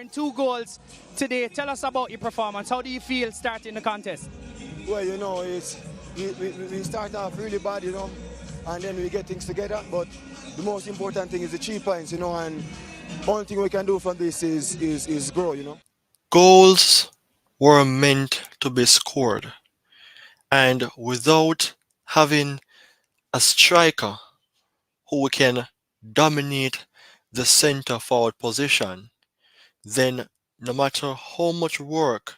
scoring 2 goals today. Tell us about your performance. How do you feel starting the contest? Well, we start off really bad, and then we get things together. But the most important thing is the 3 points, and only thing we can do from this is grow. Goals were meant to be scored, and without having a striker who can dominate the center forward position, then no matter how much work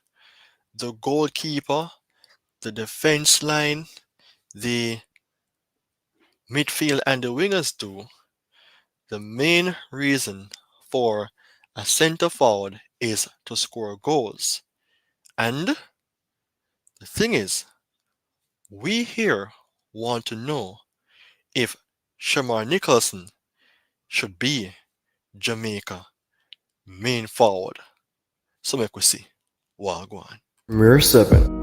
the goalkeeper, the defense line, the midfield, and the wingers do, the main reason for a center forward is to score goals. And the thing is, we here want to know if Shamar Nicholson should be Jamaica main forward. So make we see. Wagwan. Premier 7.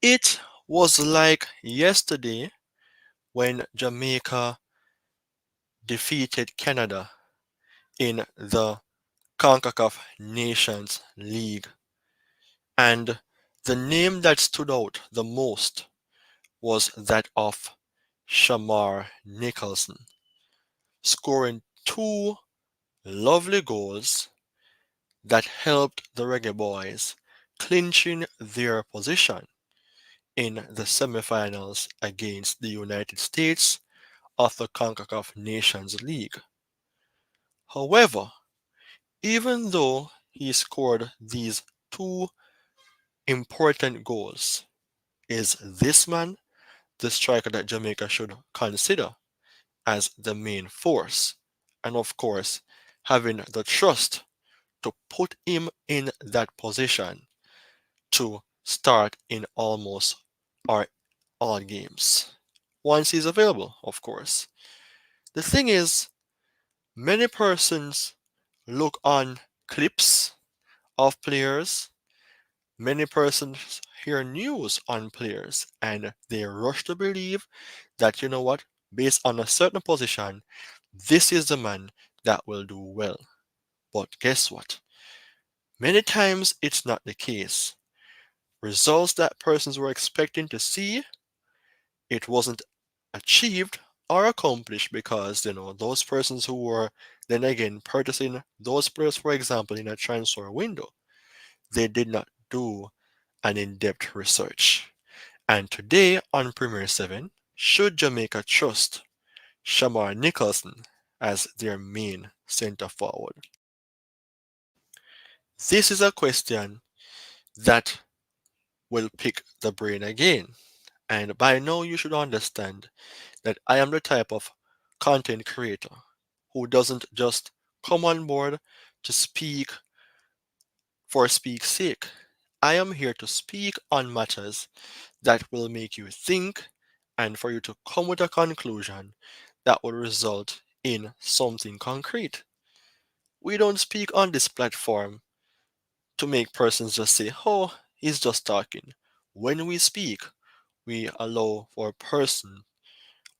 It was like yesterday when Jamaica defeated Canada in the CONCACAF Nations League. And the name that stood out the most was that of Shamar Nicholson, scoring 2 lovely goals that helped the Reggae Boys clinching their position in the semifinals against the United States of the CONCACAF Nations League. However, even though he scored these 2 important goals, is this man the striker that Jamaica should consider as the main force? And of course, having the trust to put him in that position to start in almost all games. Once he's available, of course. The thing is, many persons look on clips of players, many persons hear news on players, and they rush to believe that, you know what, based on a certain position, this is the man that will do well. But guess what? Many times it's not the case. Results that persons were expecting to see, it wasn't achieved or accomplished because those persons who were then again purchasing those players, for example, in a transfer window, they did not do an in-depth research. And today on Premier 7, should Jamaica trust Shamar Nicholson as their main centre forward? This is a question that will pick the brain again. And by now you should understand that I am the type of content creator who doesn't just come on board to speak for speak's sake. I am here to speak on matters that will make you think and for you to come with a conclusion that will result in something concrete. We don't speak on this platform to make persons just say, oh, he's just talking. When we speak, we allow for a person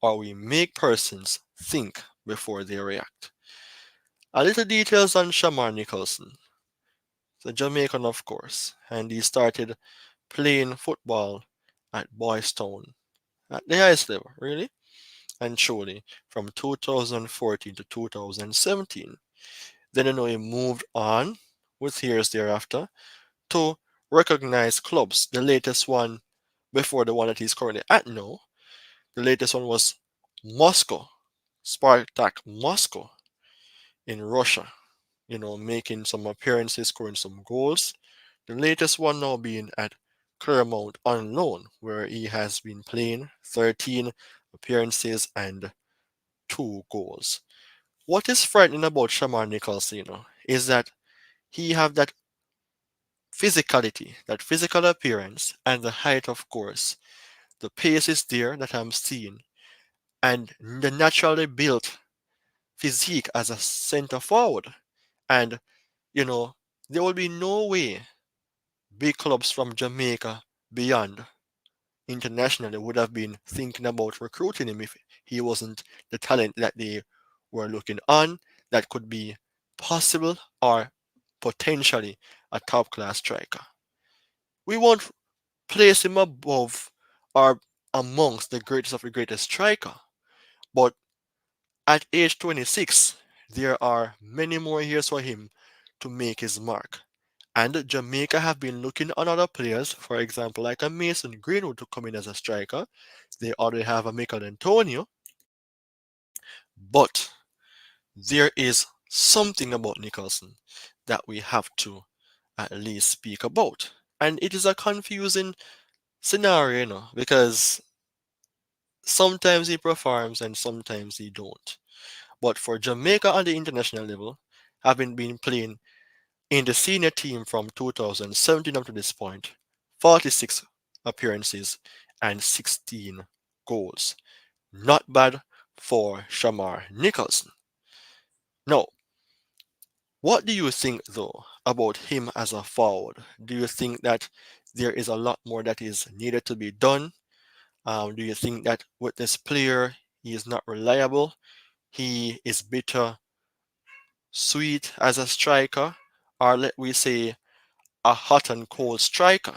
or we make persons think before they react. A little details on Shamar Nicholson, the Jamaican, of course, and he started playing football at Boys Town at the highest level, really, and truly, from 2014 to 2017. Then he moved on with years thereafter to recognized clubs. The latest one, before the one that he's currently at now, the latest one was Moscow, Spartak Moscow in Russia, making some appearances, scoring some goals. The latest one now being at Claremont on loan, where he has been playing 13 appearances and 2 goals. What is frightening about Shamar Nicholson, is that he have that physicality, that physical appearance, and the height, of course. The pace is there that I'm seeing. and the naturally built physique as a center forward. And, you know, there will be no way big clubs from Jamaica beyond internationally would have been thinking about recruiting him if he wasn't the talent that they were looking on that could be possible or potentially a top class striker. We won't place him above or amongst the greatest of the greatest striker, but at age 26, there are many more years for him to make his mark. And Jamaica have been looking on other players, for example, like a Mason Greenwood to come in as a striker. They already have a Michael Antonio, but there is something about Nicholson that we have to at least speak about. And it is a confusing scenario, because sometimes he performs and sometimes he don't. But for Jamaica on the international level, having been playing in the senior team from 2017 up to this point, 46 appearances and 16 goals. Not bad for Shamar Nicholson. Now, what do you think though about him as a forward? Do you think that there is a lot more that is needed to be done? Do you think that with this player, he is not reliable? He is bitter sweet as a striker, or let we say a hot and cold striker?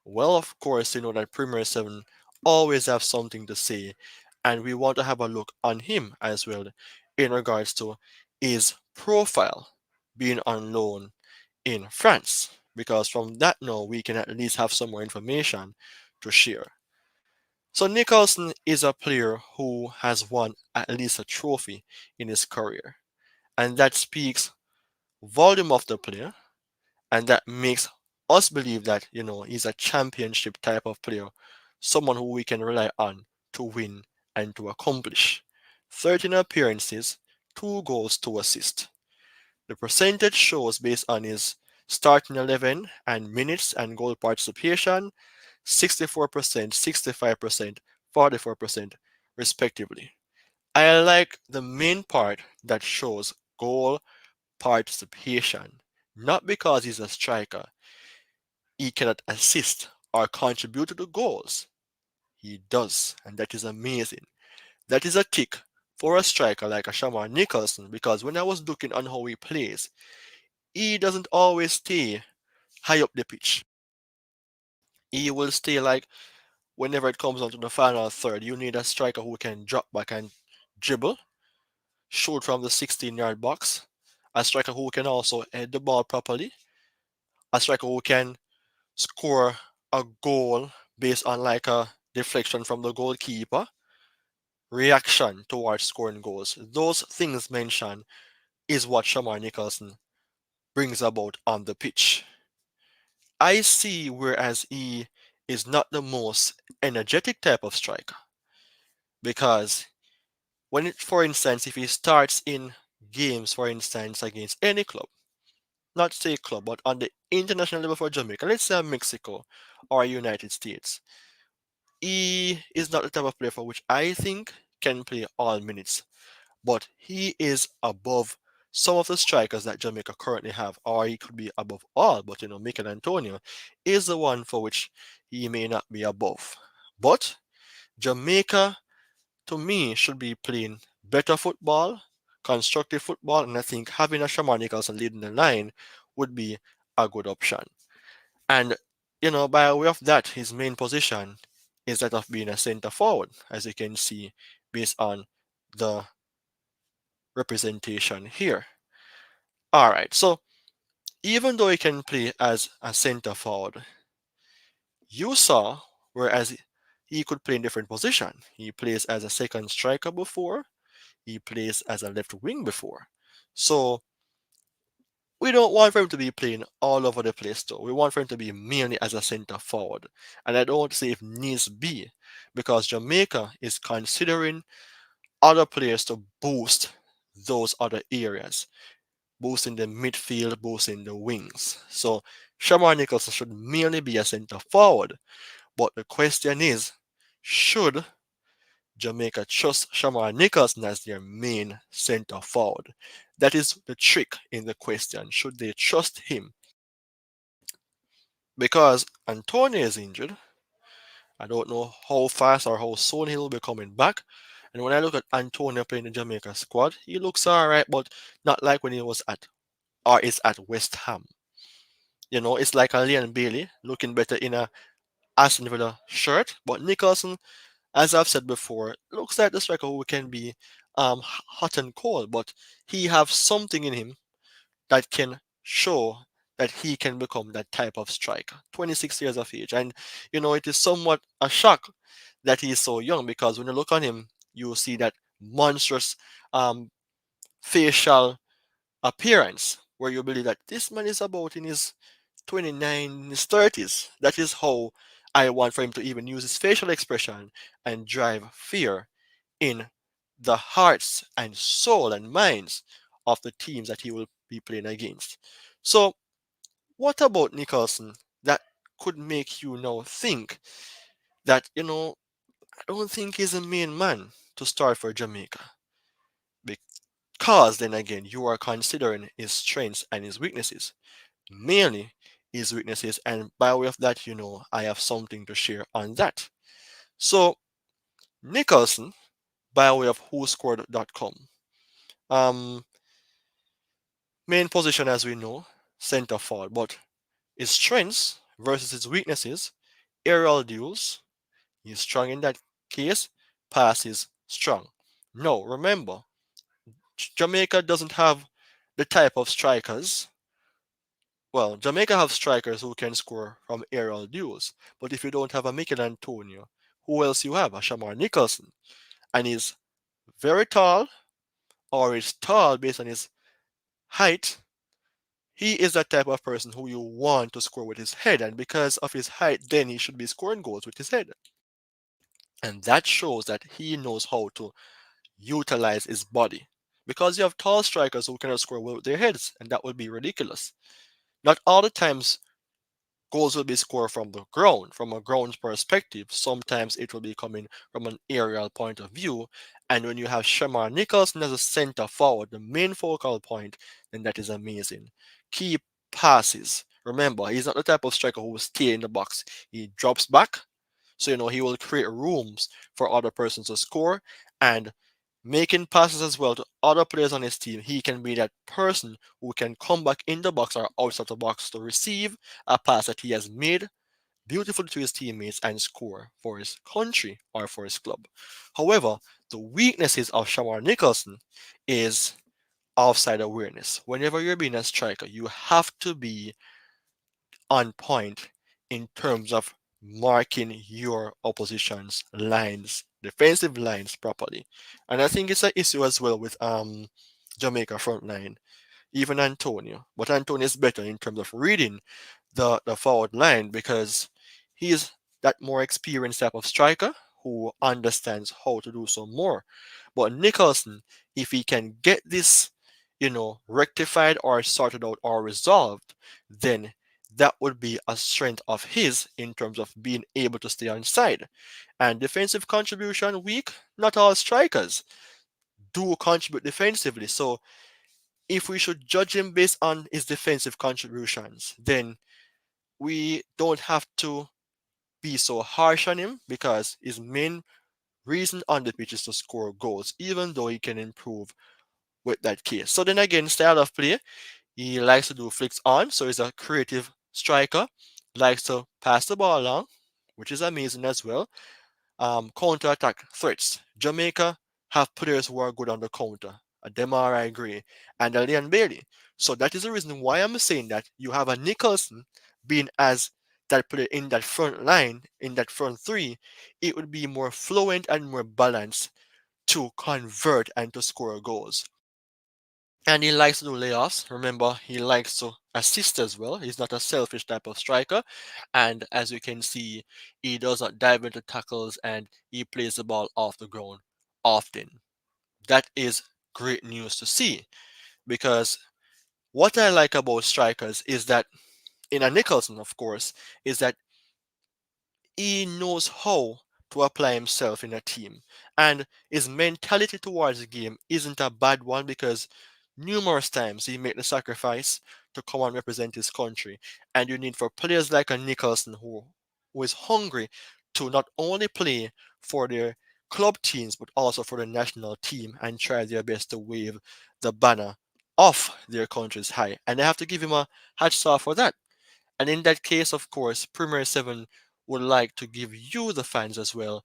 Well, of course, you know that Premier 7 always have something to say, and we want to have a look on him as well in regards to his profile being on loan in France, because from that now we can at least have some more information to share. So Nicholson is a player who has won at least a trophy in his career, and that speaks volume of the player, and that makes us believe that he's a championship type of player, someone who we can rely on to win and to accomplish. 13 appearances, 2 goals, 2 assists. The percentage shows based on his starting 11 and minutes and goal participation: 64%, 65%, 44% respectively. I like the main part that shows goal participation. Not because he's a striker, he cannot assist or contribute to the goals. He does, and that is amazing. That is a tick for a striker like a Shamar Nicholson, because when I was looking on how he plays, he doesn't always stay high up the pitch. He will stay like whenever it comes onto the final third, you need a striker who can drop back and dribble, shoot from the 16-yard box, a striker who can also head the ball properly, a striker who can score a goal based on like a deflection from the goalkeeper, reaction towards scoring goals. Those things mentioned is what Shamar Nicholson brings about on the pitch. I see whereas he is not the most energetic type of striker, because for instance, if he starts in games, for instance, against any club, not say club, but on the international level for Jamaica, let's say Mexico or United States, he is not the type of player for which I think can play all minutes, but he is above some of the strikers that Jamaica currently have, or he could be above all. But Mikel Antonio is the one for which he may not be above. But Jamaica, to me, should be playing better football, constructive football, and I think having a Shamar Nicholson leading the line would be a good option. And by way of that, his main position is that of being a centre forward, as you can see based on the representation here. All right, so even though he can play as a centre forward, you saw whereas he could play in different position. He plays as a second striker before, he plays as a left wing before. So we don't want for him to be playing all over the place though. We want for him to be mainly as a centre forward. And I don't say if needs be, because Jamaica is considering other players to boost those other areas, boosting the midfield, boosting the wings. So Shamar Nicholson should mainly be a centre forward. But the question is, should Jamaica trusts Shamar Nicholson as their main center forward. That is the trick in the question. Should they trust him? Because Antonio is injured, I don't know how fast or how soon he'll be coming back. And when I look at Antonio playing the Jamaica squad, he looks alright, but not like when he was at or is at West Ham. It's like a Leon Bailey looking better in a Aston Villa shirt, but Nicholson, as I've said before, looks like the striker who can be hot and cold, but he have something in him that can show that he can become that type of striker. 26 years of age, and it is somewhat a shock that he is so young because when you look on him, you see that monstrous um, facial appearance where you believe that this man is about in his 29, in his 30s. That is how I want for him to even use his facial expression and drive fear in the hearts and soul and minds of the teams that he will be playing against. So, what about Nicholson that could make you now think that, I don't think he's a main man to start for Jamaica? Because then again, you are considering his strengths and his weaknesses, mainly his weaknesses, and by way of that, I have something to share on that. So, Nicholson, by way of whoscored.com, um, main position as we know, center forward, but his strengths versus his weaknesses, aerial duels, he's strong in that case, pass is strong. No, remember, Jamaica doesn't have the type of strikers. Well, Jamaica have strikers who can score from aerial duels, but if you don't have a Mikel Antonio, who else you have? A Shamar Nicholson, and he's very tall, or is tall based on his height. He is that type of person who you want to score with his head, and because of his height, then he should be scoring goals with his head. And that shows that he knows how to utilize his body. Because you have tall strikers who cannot score well with their heads, and that would be ridiculous. Not all the times goals will be scored from the ground, from a ground perspective. Sometimes it will be coming from an aerial point of view. And when you have Shamar Nicholson as a center forward, the main focal point, then that is amazing. Key passes. Remember, he's not the type of striker who will stay in the box. He drops back, so he will create rooms for other persons to score and making passes as well to other players on his team. He can be that person who can come back in the box or outside the box to receive a pass that he has made beautifully to his teammates and score for his country or for his club. However, the weaknesses of Shamar Nicholson is offside awareness. Whenever you're being a striker, you have to be on point in terms of marking your opposition's lines, defensive lines properly. And I think it's an issue as well with Jamaica front line, even Antonio. But Antonio is better in terms of reading the forward line because he's that more experienced type of striker who understands how to do so more. But Nicholson, if he can get this, rectified or sorted out or resolved, then that would be a strength of his in terms of being able to stay on side. And defensive contribution weak, not all strikers do contribute defensively. So if we should judge him based on his defensive contributions, then we don't have to be so harsh on him because his main reason on the pitch is to score goals, even though he can improve with that case. So then again, style of play, he likes to do flicks on, so he's a creative striker, likes to pass the ball along, which is amazing as well. Counter-attack threats. Jamaica have players who are good on the counter, a Demarai Gray and a Leon Bailey. So that is the reason why I'm saying that you have a Nicholson being as that player in that front line, in that front three, it would be more fluent and more balanced to convert and to score goals. And he likes to do layoffs. Remember, he likes to assist as well. He's not a selfish type of striker. And as you can see, he does not dive into tackles and he plays the ball off the ground often. That is great news to see because what I like about strikers is that, in a Nicholson, of course, is that he knows how to apply himself in a team. And his mentality towards the game isn't a bad one because numerous times he made the sacrifice to come and represent his country. And you need for players like a Nicholson who is hungry to not only play for their club teams but also for the national team and try their best to wave the banner of their country's high. And I have to give him a hats off for that. And in that case, of course, Premier 7 would like to give you, the fans, as well,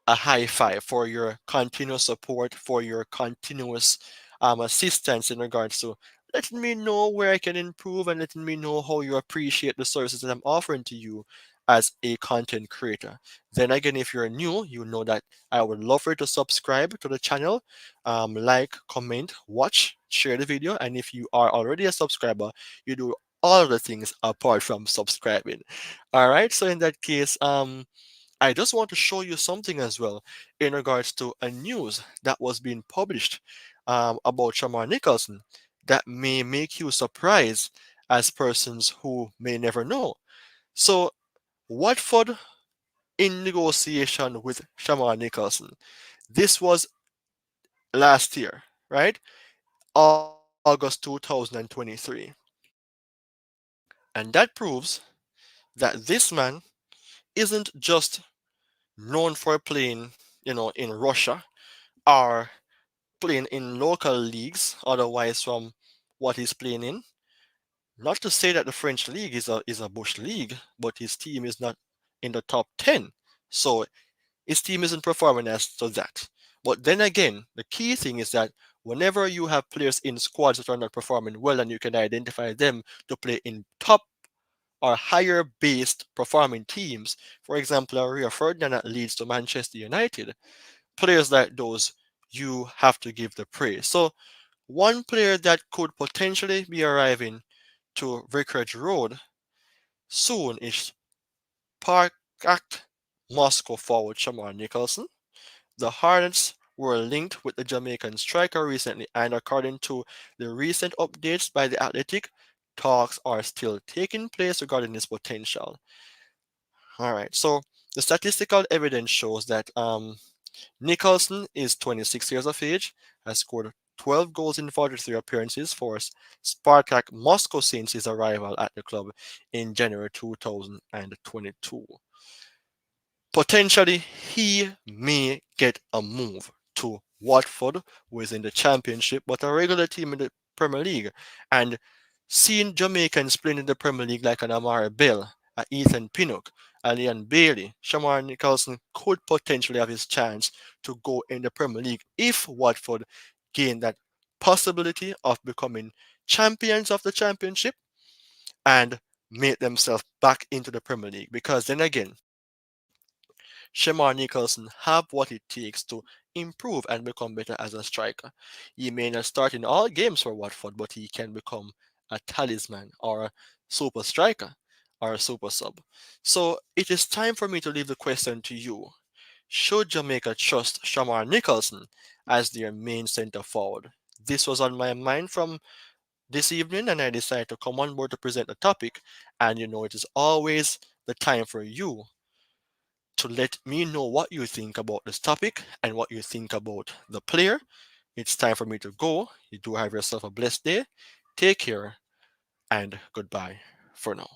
a high five for your continuous support, for your continuous assistance in regards to letting me know where I can improve and letting me know how you appreciate the services that I'm offering to you as a content creator. Then again, if you're new, you know that I would love for you to subscribe to the channel, like, comment, watch, share the video, and if you are already a subscriber, you do all of the things apart from subscribing. All right, so in that case, I just want to show you something as well in regards to a news that was being published about Shamar Nicholson that may make you surprised as persons who may never know. So, Watford in negotiation with Shamar Nicholson. This was last year, right? August 2023. And that proves that this man isn't just known for playing, in Russia or playing in local leagues, otherwise from what he's playing in. Not to say that the French league is a bush league, but his team is not in the top 10. So his team isn't performing as to that. But then again, the key thing is that whenever you have players in squads that are not performing well and you can identify them to play in top or higher based performing teams, for example, a Rio Ferdinand that leads to Manchester United, players like those you have to give the praise. So one player that could potentially be arriving to Vicarage Road soon is Park Act Moscow forward Shamar Nicholson. The Hornets were linked with the Jamaican striker recently, and according to the recent updates by the Athletic, talks are still taking place regarding his potential. All right, so the statistical evidence shows that Nicholson is 26 years of age, has scored 12 goals in 43 appearances for Spartak Moscow since his arrival at the club in January 2022. Potentially, he may get a move to Watford, who is in the Championship, but a regular team in the Premier League. And seeing Jamaicans playing in the Premier League like an Amari Bell, a Ethan Pinnock, a Leon Bailey, Shamar Nicholson could potentially have his chance to go in the Premier League if Watford gain that possibility of becoming champions of the Championship and make themselves back into the Premier League. Because then again, Shamar Nicholson have what it takes to improve and become better as a striker. He may not start in all games for Watford, but he can become a talisman or a super striker or a super sub. So it is time for me to leave the question to you. Should Jamaica trust Shamar Nicholson as their main centre forward? This was on my mind from this evening, and I decided to come on board to present the topic. And it is always the time for you to let me know what you think about this topic and what you think about the player. It's time for me to go. You do have yourself a blessed day. Take care and goodbye for now.